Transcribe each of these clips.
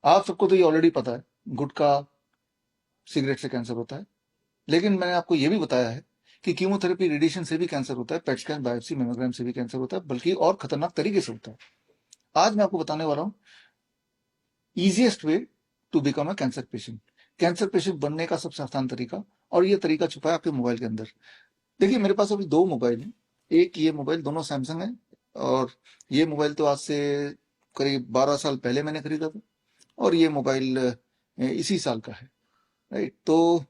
आप सबको तो ये ऑलरेडी पता है, गुटखा सिगरेट से कैंसर होता है। लेकिन मैंने आपको ये भी बताया है कि कीमोथेरेपी रेडिएशन से भी कैंसर होता है, पेट स्कैन बायोप्सी मेमोग्राम से भी कैंसर होता है, बल्कि और खतरनाक तरीके से होता है। आज मैं आपको बताने वाला हूं easiest way to become a cancer patient. Cancer patient बनने का सबसे आसान तरीका, और ये तरीका छुपा है आपके मोबाइल के अंदर। देखिए, मेरे पास अभी दो मोबाइल हैं। एक ये मोबाइल, दोनों सैमसंग है, और ये मोबाइल तो आज से करीब 12 साल पहले मैंने खरीदा था, और ये मोबाइल इसी साल का है। राइट, तो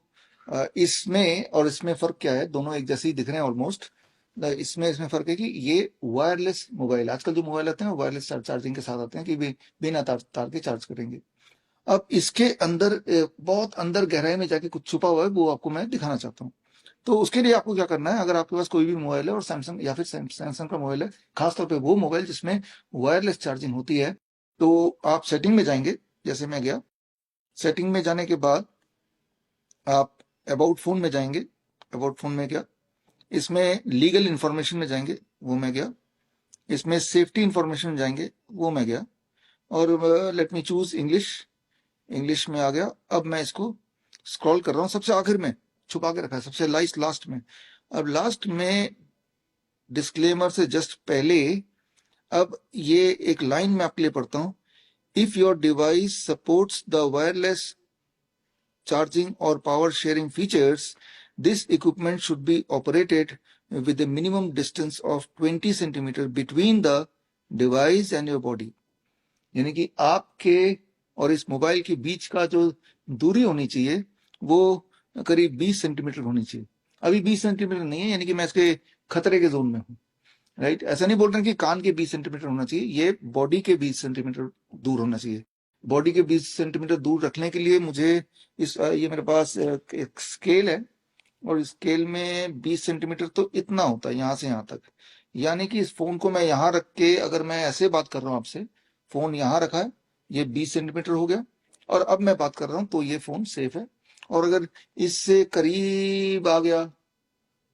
इसमें और इसमें फर्क क्या है? दोनों एक जैसे ही दिख रहे हैं ऑलमोस्ट। इसमें फर्क है कि ये वायरलेस मोबाइल, आजकल जो मोबाइल आते हैं वो वायरलेस चार्जिंग के साथ आते हैं कि बिना तार के चार्ज करेंगे। अब इसके अंदर बहुत अंदर गहराई में जाके कुछ छुपा हुआ है, वो आपको मैं दिखाना चाहता हूँ। तो उसके लिए आपको क्या करना है, अगर आपके पास कोई भी मोबाइल है और सैमसंग या फिर सैमसंग का मोबाइल है, खासतौर पे वो मोबाइल जिसमें वायरलेस चार्जिंग होती है, तो आप सेटिंग में जाएंगे। जैसे मैं गया, सेटिंग में जाने के बाद आप अबाउट फोन में जाएंगे। अबाउट फोन में गया, इसमें लीगल इंफॉर्मेशन में जाएंगे, वो मैं गया। इसमें सेफ्टी इंफॉर्मेशन में जाएंगे, वो मैं गया। और let me choose English. English में आ गया। अब मैं इसको स्क्रॉल कर रहा हूँ, सबसे आखिर में छुपा के रखा है, सबसे लास्ट में। अब लास्ट में डिस्क्लेमर से जस्ट पहले, अब ये एक लाइन में आपके लिए पढ़ता हूँ। If your device supports the wireless charging or power sharing features, this equipment should be operated with a minimum distance of 20 centimeter between the device and your body। यानी कि आपके और इस मोबाइल के बीच का जो दूरी होनी चाहिए वो करीब 20 सेंटीमीटर होनी चाहिए। अभी 20 सेंटीमीटर नहीं है, यानी कि मैं इसके खतरे के जोन में हूँ। राइट, ऐसा नहीं बोल रहे कि कान के 20 सेंटीमीटर होना चाहिए, ये बॉडी के 20 सेंटीमीटर दूर होना चाहिए। बॉडी के 20 सेंटीमीटर दूर रखने के लिए मुझे ये मेरे पास एक स्केल है, और इस स्केल में 20 सेंटीमीटर तो इतना होता है, यहाँ से यहाँ तक। यानी कि इस फोन को मैं यहाँ रख के अगर मैं ऐसे बात कर रहा हूँ आपसे, फोन यहाँ रखा है, ये 20 सेंटीमीटर हो गया, और अब मैं बात कर रहा हूँ तो ये फोन सेफ है। और अगर इससे करीब आ गया,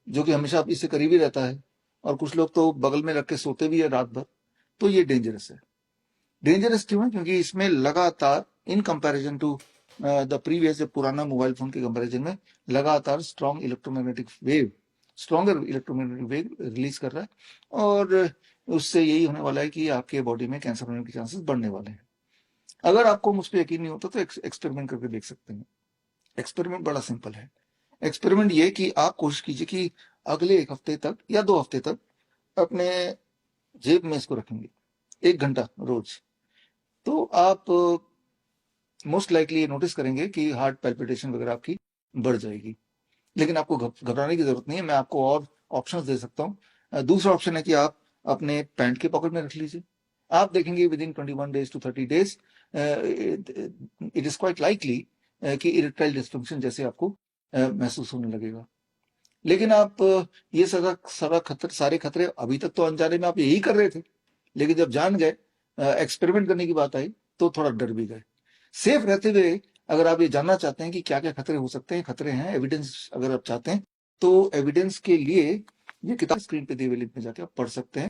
जो कि हमेशा इससे करीब ही रहता है, और कुछ लोग तो बगल में रख के सोते भी है रात भर, तो ये डेंजरस है। डेंजरस क्यों है? क्योंकि इसमें लगातार in comparison to the previous, पुराना मोबाइल फोन के कंपैरिजन में लगातार स्ट्रॉन्गर इलेक्ट्रोमैग्नेटिक वेव रिलीज कर रहा है, और उससे यही होने वाला है कि आपके बॉडी में कैंसर होने के चांसेस बढ़ने वाले हैं। अगर आपको मुझ पर यकीन नहीं होता तो एक्सपेरिमेंट करके देख सकते हैं। एक्सपेरिमेंट बड़ा सिंपल है। एक्सपेरिमेंट ये कि आप कोशिश कीजिए कि अगले 1 हफ्ते तक या 2 हफ्ते तक अपने जेब में इसको रखेंगे 1 घंटा रोज, तो आप मोस्ट लाइकली ये नोटिस करेंगे कि हार्ट पैल्पिटेशन वगैरह आपकी बढ़ जाएगी। लेकिन आपको घबराने की जरूरत नहीं है, मैं आपको और ऑप्शंस दे सकता हूँ। दूसरा ऑप्शन है कि आप अपने पैंट के पॉकेट में रख लीजिए। आप देखेंगे with in 21 days to 30 days it is quite likely कि इरेक्टाइल डिस्फंक्शन जैसे आपको महसूस होने लगेगा। लेकिन आप ये सारे खतरे अभी तक तो अनजाने में आप यही कर रहे थे, लेकिन जब जान गए, एक्सपेरिमेंट करने की बात आई, तो थोड़ा डर भी गए। सेफ रहते हुए अगर आप ये जानना चाहते हैं कि क्या क्या खतरे हो सकते हैं, खतरे हैं, एविडेंस अगर आप चाहते हैं, तो एविडेंस के लिए ये किताब स्क्रीन पे दी हुई लिंक में जाके आप पढ़ सकते हैं।